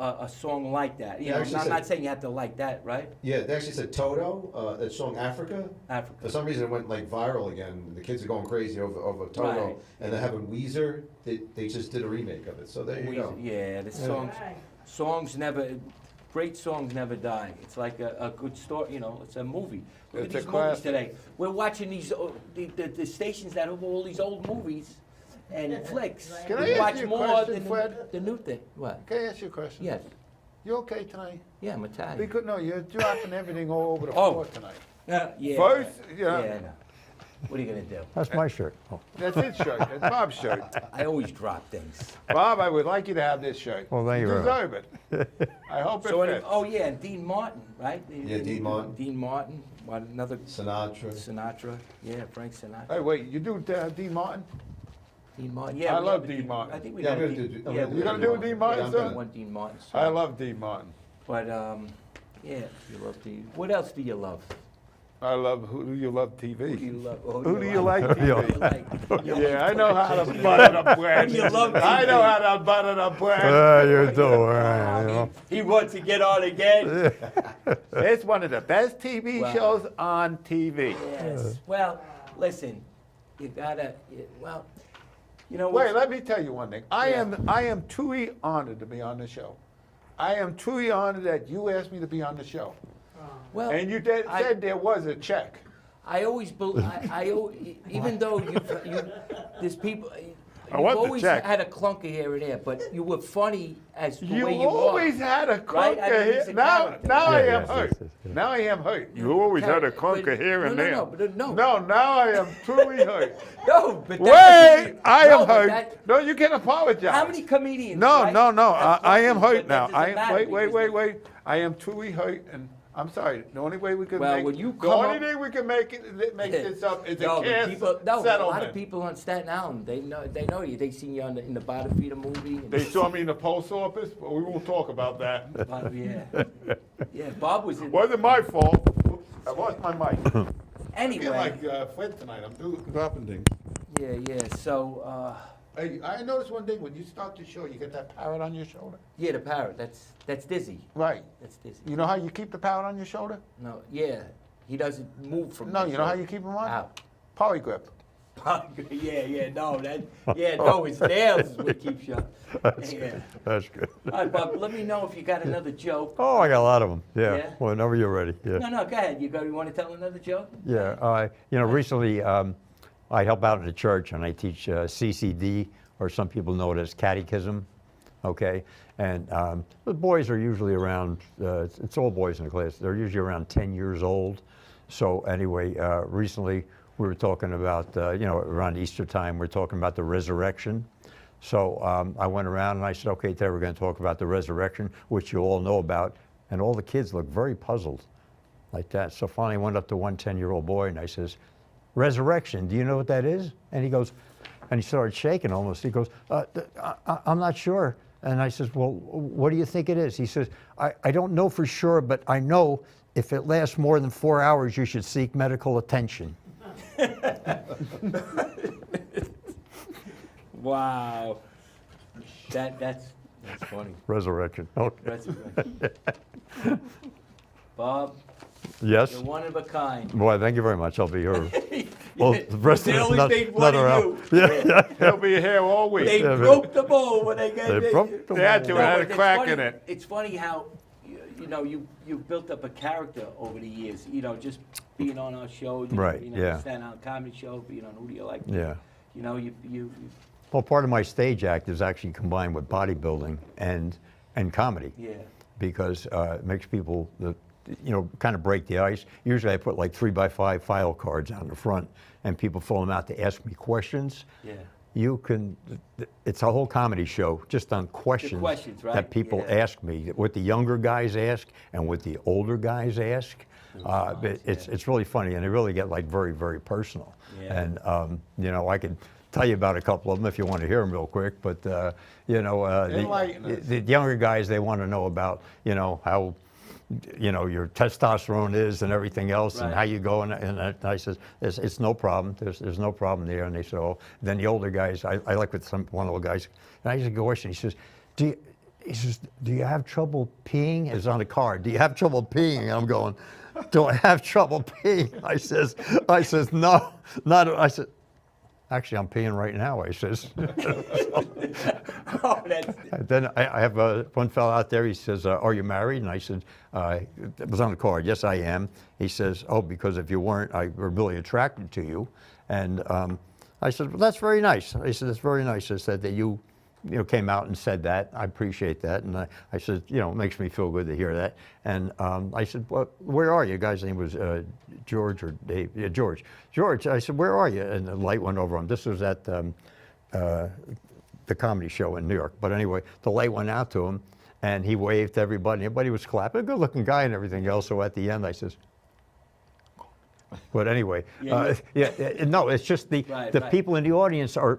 a song like that. You Yeah, know, actually I'm said- not saying you have to like that, right? Yeah, they actually said Toto, that song Africa. For Africa. some reason, it went like viral again. The kids are going crazy over Toto, Right. and they're having Weezer. They just did a remake of it. So there you go. Yeah, the songs never. Great songs never die. It's like a good story, you know. It's a movie. Look It's at a these movies classic. today. We're watching these the stations that have all these old movies and flicks. Can I We ask watch you a more question, than Fred? the new thing. What? Can I ask you a question? Yes. You okay tonight? Yeah, I'm Italian. Because no, you're dropping everything all over the Oh. floor tonight. Yeah. First, you know, Yeah, I know. What are you gonna do? That's my shirt. Oh, that's his shirt. That's Bob's shirt. I always drop things. Bob, I would like you to have this shirt. Well, thank you very much. deserve it. I hope it So, fits. oh yeah, and Dean Martin, right? Yeah, Dean Martin. Dean Martin. What another Sinatra. Sinatra? Yeah, Frank Sinatra. Hey, wait, you do Dean Martin? Dean Martin. Yeah, I we love have a Dean Martin. I think we Yeah, have I'm a gonna Dean. do- I'm Yeah, gonna we do You're have gonna do a Dean Martin Yeah, I'm song? gonna- one Dean Martin song. I love Dean Martin. But yeah, you love Dean. What else do you love? I love Who Do You Love TV. Who do you love? Who do you like Who do you TV? like? Yeah, I know how to butter the bread. You love I TV. know how to butter the bread. you're doing all right, you know. He wants to get on again. It's one of the best TV Wow. shows on TV. Yes. Well, listen, you gotta. Well, you know. Wait, what's- let me tell you one thing. I Yeah. am truly honored to be on the show. I am truly honored that you asked me to be on the show. Well, And you I- said there was a check. I always believe, even though there's people, I you've want the always check. had a clunker here and there, but you were funny as the You way you always are. had a Right? I clunker mean, he's here. a Now character. I Yeah, am yes, hurt. yes, yes. Now I am hurt. You always had a clunker But- here and no, there. no, but no. No, now I am truly hurt. No, but Wait, I no, am but hurt. that- No, you can apologize. How many comedians? No, right, no, no. have I am clunkers, hurt but that now. doesn't I am. matter because Wait. I am truly hurt, and I'm sorry. The only way we can Well, make when you the come only up- thing we can make this up is a No, but cash people, no, a settlement. lot of people on Staten Island, they know you. They seen you in the bodybuilder movie. And, They saw me in the post office, but we won't talk about that. yeah, Bob was in. Wasn't my fault. Oops, I lost my mic. Anyway, Like Fred tonight. I'm dropping things. yeah. So, Hey, I noticed one thing. When you start the show, you get that parrot on your shoulder. yeah, the parrot. That's Dizzy. Right. That's Dizzy. You know how you keep the parrot on your shoulder? No, yeah, he doesn't move from. No, the you know how shoulder. you keep him on? How? Polygrip. No, his nails is what keeps you. Yeah. That's good. All right, Bob. Let me know if you got another joke. Oh, I got a lot of them. Yeah. Yeah? Whenever you're ready. Yeah. No, go ahead. You want to tell another joke? Yeah, recently I help out in the church and I teach CCD, or some people know it as catechism, okay? And the boys are usually around, it's all boys in the class, they're usually around 10 years old. So anyway, recently we were talking about, around Easter time, we're talking about the resurrection. So I went around and I said, okay, today we're going to talk about the resurrection, which you all know about. And all the kids looked very puzzled like that. So finally I went up to one 10-year-old boy and I says, resurrection, do you know what that is? And he goes, and he started shaking almost. He goes, I'm not sure. And I says, well, what do you think it is? He says, I don't know for sure, but I know if it lasts more than 4 hours, you should seek medical attention. Wow. That's funny. Resurrection. Okay. Resurrection. Bob, Yes? you're one of a kind. Boy, thank you very much. I'll be here. Well, the rest They of only it's made one another of hour. you. Yeah. He'll be here all week. They Yeah, broke the bowl when they got They broke the They had to. mold. It had but a it's crack funny- in it. It's funny how, you've built up a character over the years, just being on our show. Right, yeah. Standing on a comedy show, being on Who Do You Like? Yeah. You Well, part of my stage act is actually combined with bodybuilding and comedy. yeah. Because it makes people, kind of break the ice. Usually I put like 3x5 file cards on the front and people fill them out to ask me questions. Yeah. You can, it's a whole comedy show just on questions, questions, right? that people Yeah. ask me, what the younger guys ask and what the older guys ask. It's really funny and they really get like very, very personal. Yeah. And, I could tell you about a couple of them if you want to hear them real quick, but, Enlighten us. the younger guys, they want to know about, how, your testosterone is and everything else and Right. how you go. And I says, it's no problem. There's no problem there. And they said, oh, then the older guys, I like with one of the guys, and I just go question, he says, do you have trouble peeing? It's on the card. Do you have trouble peeing? And I'm going, do I have trouble peeing? I says, no, not, I said, actually, I'm peeing right now, I says. Oh, that's, Then I have one fellow out there, he says, are you married? And I said, it was on the card, yes, I am. He says, oh, because if you weren't, I were really attracted to you. And I said, well, that's very nice. I said, it's very nice. I said that you came out and said that. I appreciate that. And I said, it makes me feel good to hear that. And I said, well, where are you? The guy's name was George or Dave. Yeah, George. George, I said, where are you? And the light went over him. This was at the comedy show in New York. But anyway, the light went out to him and he waved to everybody. Everybody was clapping. A good looking guy and everything else. So at the end, I says, but anyway, no, it's just the Right. people in the audience are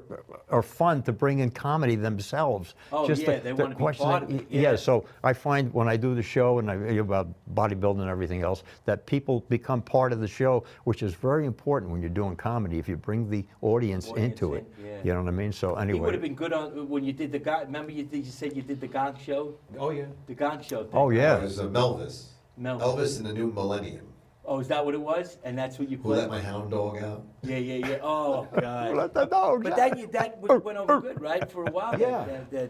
fun to bring in comedy themselves. Oh, just yeah, they wanna be question part of it, yeah. So I find when I do the show and about bodybuilding and everything else, that people become part of the show, which is very important when you're doing comedy. If you bring the audience into it, in, yeah. you know what I mean. So he would have anyway, been good on when you did the guy. Remember you said you did the Gong Show? Oh, yeah. The Gong Show thing. oh It yeah, was Melvis. Melvis. Elvis in the New Millennium. Oh, is that what it was? And that's what you Who played? let my hound dog out? Yeah. Oh, God. let the dogs But out. that went over good, right? For a while. Yeah. Yeah,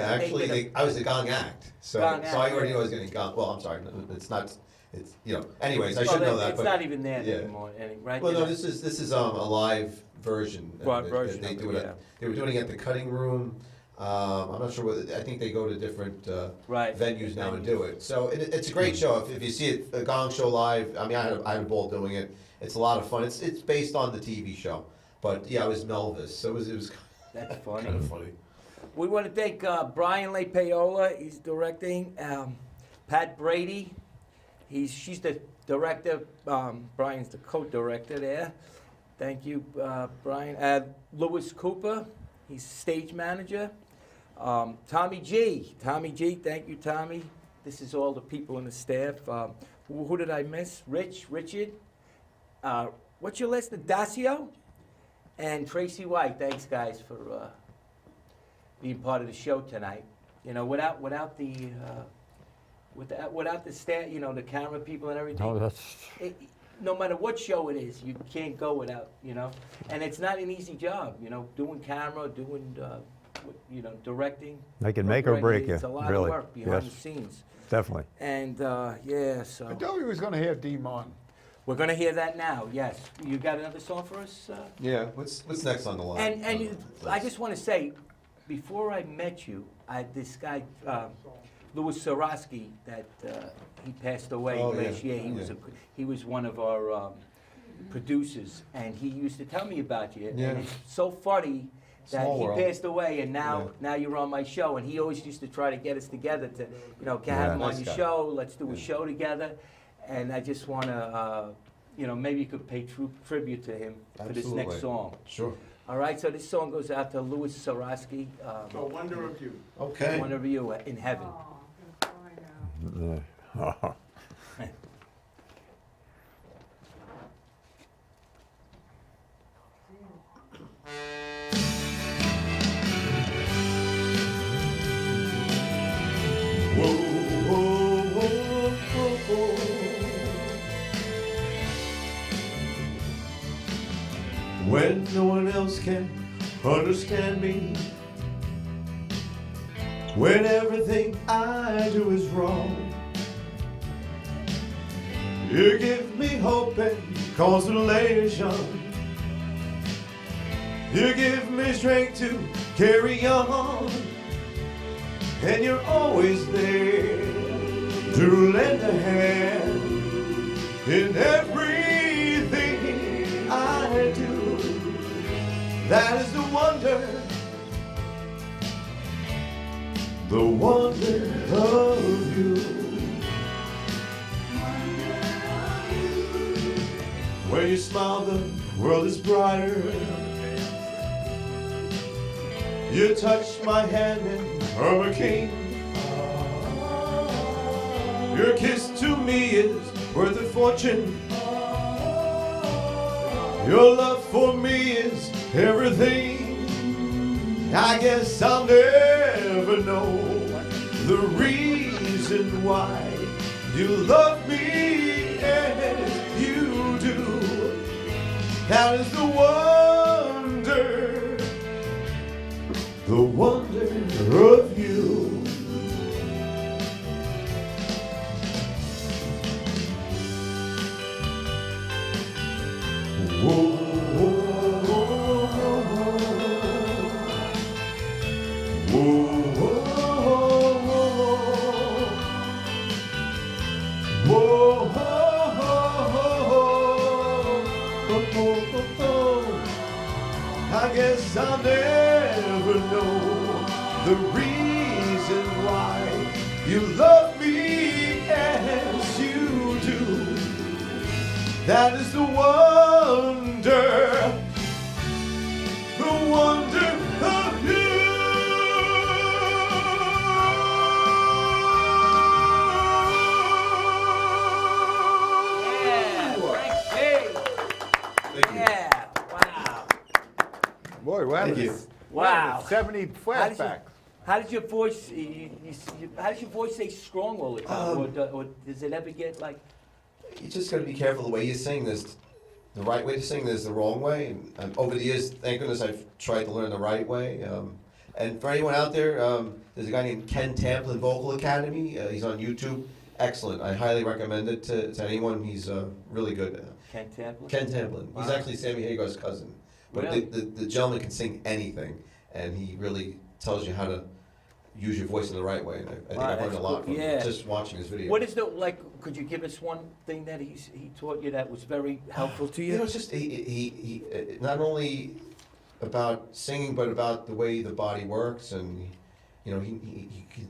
actually, I was the gong act. So Gong I act, already yeah. knew I was going to gong. Well, I'm sorry, it's not It's Anyways, I should know that. It's but, not even there yeah. anymore, right? Well, no, this is a live version. Right, version They of do it, it. yeah. They were doing it at the cutting room. I'm not sure whether. I think they go to different Right. venues now and do it. So it's a great show. If you see it, a Gong Show live. I mean, I had a ball doing it. It's a lot of fun. It's based on the TV show, but yeah, it was Melvis. So it was That's funny. kind of funny. We want to thank Brian LePaola. He's directing. Pat Brady. She's the director. Brian's the co-director there. Thank you, Brian. Louis Cooper. He's stage manager. Tommy G. Thank you, Tommy. This is all the people in the staff. Who did I miss? Richard. What's your list? Dacio? And Tracy White. Thanks, guys, for being part of the show tonight. Without the staff, the camera people and everything. No, that's No matter what show it is, you can't go without, And it's not an easy job, doing camera, doing, directing. they can make or break you. It's a lot really. of work behind Yes, the scenes. definitely. And, so I thought we was going to hear Demon. we're going to hear that now, yes. You got another song for us? Yeah. What's next on the line? I just want to say, before I met you, this guy, Louis Sarosky, that he passed away Oh, last yeah, year. yeah. He was one of our producers, and he used to tell me about you. Yeah. And it's so funny that Small he world. passed away, and now you're on my show. And he always used to try to get us together to, have him on Nice your guy. show. Let's do a Yeah. show together. And I just want to, maybe you could pay tribute to him for this next Absolutely. song. Sure. All right, so this song goes out to Louis Sarosky, The Wonder of You. Okay. one of you in heaven. When no one else can understand me, when everything I do is wrong, you give me hope and consolation. You give me strength to carry on, and you're always there to lend a hand in everything I do. That is the wonder of you. When you smile, the world is brighter. You touch my hand and I'm a king. Your kiss to me is worth a fortune. Your love for me is everything. I guess I'll never know the reason why you love me as you do. That is the wonder of you. Whoa. I guess I'll never know the reason why you love me as you do. That is the wonder of you. Thank you. Yeah, wow. Boy, wow. Thank you. Wow. 70 flashbacks. How does your voice? How does your voice stay strong all the time, or does it ever get like? You just got to be careful the way you sing. There's the right way to sing. There's the wrong way. And over the years, thank goodness, I've tried to learn the right way. And for anyone out there, there's a guy named Ken Tamplin Vocal Academy. He's on YouTube, excellent. I highly recommend it to anyone. He's really good. Ken Tamplin? Ken Tamplin. He's Wow. actually Sammy Hagar's cousin. But Really? the gentleman can sing anything, and he really tells you how to use your voice in the right way. And I think Wow, I've learned that's a lot cool. from Yeah. just watching his video. What is the, like, could you give us one thing that he taught you that was very helpful to you? You know, it's just he not only about singing, but about the way the body works, and you know,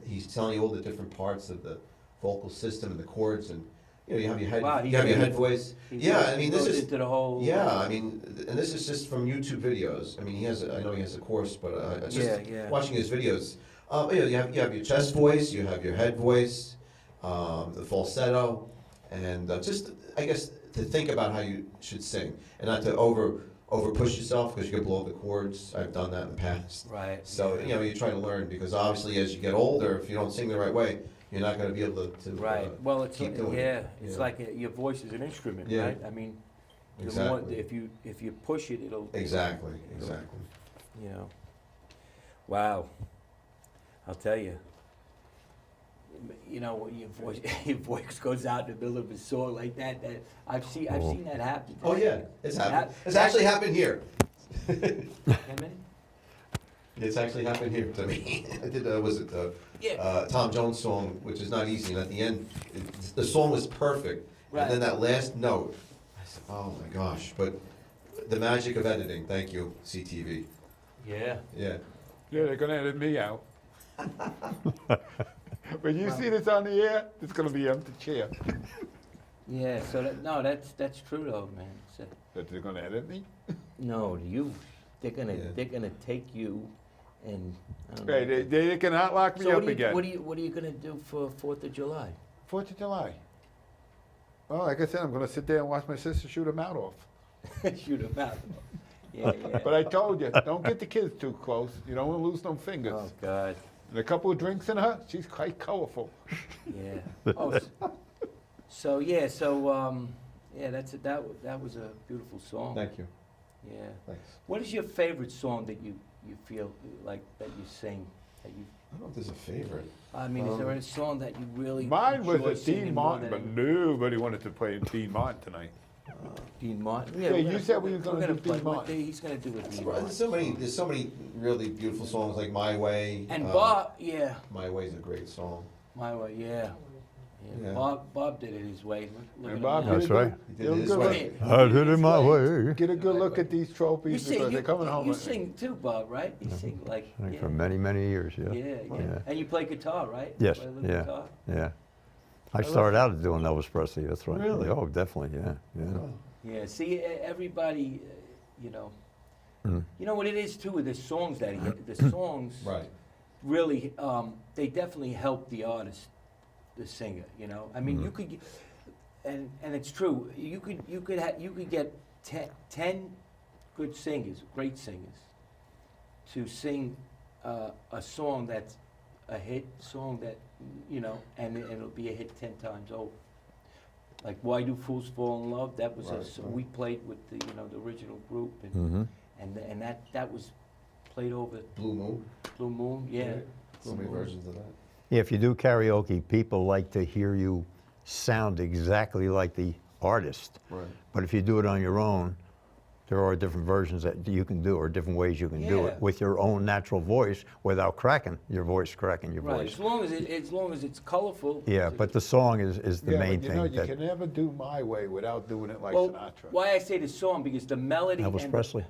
he's telling you all the different parts of the vocal system and the chords, and you know, you have your head, Wow, you have your head voice. He Yeah, goes- I mean, goes this is into the whole. yeah, I mean, and this is just from YouTube videos. I mean, I know he has a course, but it's just Yeah. watching his videos. You know, you have your chest voice, you have your head voice, the falsetto, and just I guess to think about how you should sing and not to over push yourself because you could blow up the chords. I've done that in the past. Right. So you know, you try to learn because obviously as you get older, if you don't sing the right way, you're not going to be able to Right. Well, it's keep doing yeah. it. It's Yeah. like your voice is an instrument, Yeah. right? I mean, the Exactly. more if you push it, it'll. Exactly. You know. Wow. I'll tell you. You know, when your voice goes out in the middle of a song like that. That I've seen that happen. Oh yeah, it's happened. That- It's actually happened here. How many? It's actually happened here to me. I did, was it Yeah. Tom Jones song, which is not easy, and at the end, the song was perfect. Right. And then that last note, I said, oh my gosh, but the magic of editing, thank you, CTV. Yeah. Yeah. Yeah, they're gonna edit me out. When you see this on the air, it's gonna be empty chair. Yeah. So that's true though, man. That they're gonna edit me? No, they're gonna Yeah. take you and. I don't know. Hey, they cannot lock me So up again. what are you gonna do for 4th of July? 4th of July. Well, like I said, I'm gonna sit there and watch my sister shoot a mouth off. Shoot 'em out. Yeah. But I told you, don't get the kids too close. You don't want to lose no fingers. Oh God. And a couple of drinks in her, she's quite colorful. Yeah. Oh. So yeah. So yeah. That was a beautiful song. Thank you. Yeah. Thanks. What is your favorite song that you feel like that you sing? That you. I don't know if there's a favorite. I mean, is there a song that you really? Mine was enjoy a singing Dean more Martin, than but nobody wanted to play Dean Martin tonight. Dean Martin. Yeah, we're you gonna- said we was we're gonna do play Dean one Martin. day. He's gonna do a Dean There's Martin. there's so many really beautiful songs like My Way. And Bob, yeah, My Way is a great song. my way, yeah. Yeah. Bob did it his way. Look And at Bob him now. That's right. He did it his Come way. here. I did it my way. Get a good look at these You trophies sing, because they're coming home. you with me. sing too, Bob, right? You sing like, I think yeah. for many, many years, yeah. Yeah, yeah. Yeah. And you play guitar, right? Yes, You play a little yeah. guitar? Yeah. I started out doing Elvis Presley, that's right. Really? Oh, definitely, yeah. Yeah. See, everybody, you know. You know what it is too with the songs that the songs Right. really, they definitely help the artist, the singer. You know, I mean, you could, and it's true. You could get 10 good singers, great singers, to sing a song that's a hit song that you know, and it'll be a hit 10 times over. Like Why Do Fools Fall in Love? That was Right, a song right. we played with the the original group, and and that was played over Blue Moon. Blue Moon, yeah. So many versions of that. Yeah, if you do karaoke, people like to hear you sound exactly like the artist. Right. But if you do it on your own, there are different versions that you can do, or different ways you can do Yeah. it with your own natural voice without cracking your voice. Right, Voice. as long as it's colorful. Yeah, but the song is the Yeah, main but you thing. know, you that can never do My Way without doing it like Well, Sinatra. why I say the song because the melody Elvis and Presley.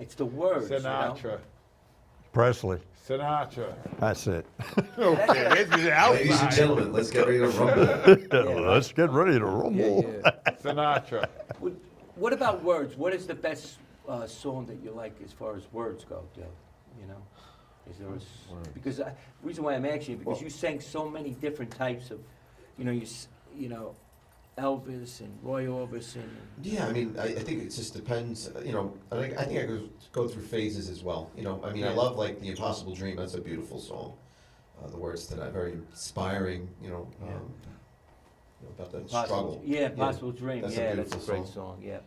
it's the words. Sinatra. Presley, Sinatra. that's it. Okay, this is Ladies and outside. gentlemen, let's get ready to rumble. Let's get ready to You know? rumble. Yeah. Sinatra. What about words? What is the best song that you like as far as words go, Joe? You know, is there because the reason why I'm asking you because you sang so many different types of, you know, Elvis and Roy Orbison. Yeah, I mean, I think it just depends. You know, I think I go through phases as well. You know, I mean, I love like The Impossible Dream. That's a beautiful song. The words to that very inspiring. You know, about the struggle. Yeah, Impossible Dream. That's a Yeah, that's a beautiful great song. song. Yeah,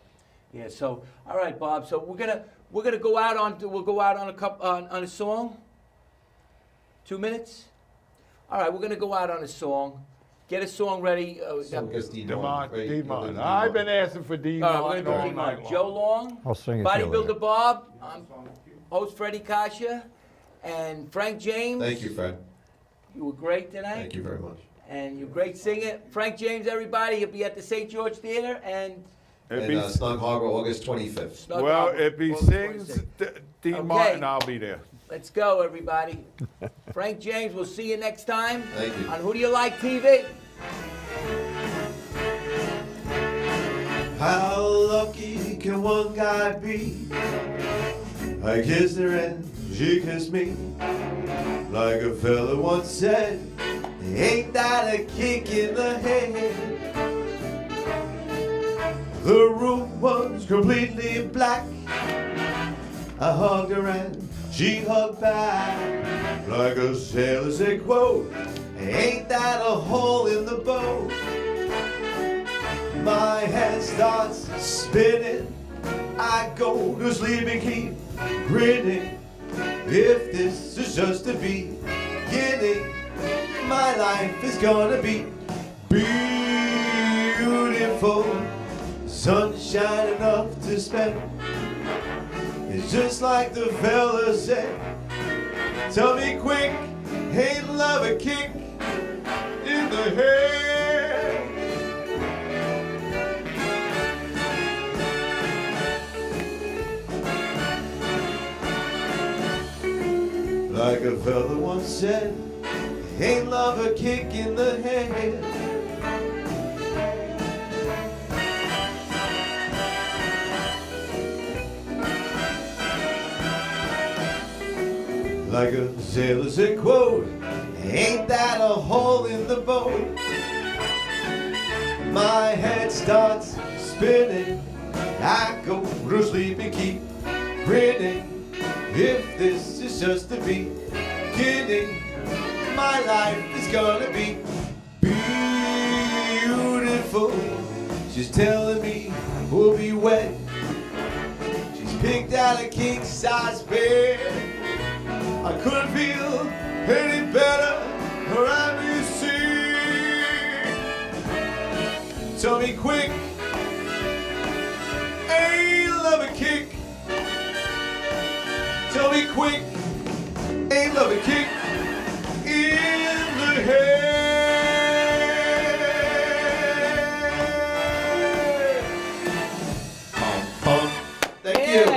yeah. So, all right, Bob. So we're gonna go out on a song. 2 minutes. All right, we're gonna go out on a song, Get a song ready. So gets D-Mon, Demond, right? Demond. I've been asking for All Demond right, we're all gonna do night Demond. long. Joe Long, I'll sing it to you later. Bodybuilder Bob, Host Freddy Coscia, and Frank James. Thank you, Fred. You were great tonight. Thank you very much. And you're a great singer. Frank James, everybody, he'll be at the St. George Theater and If And he, Snug Harbor, August 25th. Snug well, Harbor, if he August sings 26th. Dean Okay. Martin, I'll be there. Let's go, everybody. Frank James, we'll see you next time Thank you. on Who Do You Like TV. How lucky can one guy be? I kissed her and she kissed me. Like a fella once said, ain't that a kick in the head? The room was completely black. I hugged her and she hugged back. Like a sailor said, quote, ain't that a hole in the boat? My head starts spinning. I go to sleep and keep grinning. If this is just the beginning, my life is gonna be beautiful. Sunshine enough to spend. It's just like the fella said. Tell me quick, ain't love a kick in the head? Like a fella once said, ain't love a kick in the head? Like a sailor said, quote, ain't that a hole in the boat? My head starts spinning. I go to sleep and keep grinning. If this is just the beginning, my life is gonna be beautiful. She's telling me we'll be wet. She's picked out a king-size bed. I couldn't feel any better or I be sick. Tell me quick, ain't love a kick? Tell me quick, ain't love a kick in the head? Pum, pum. Thank you.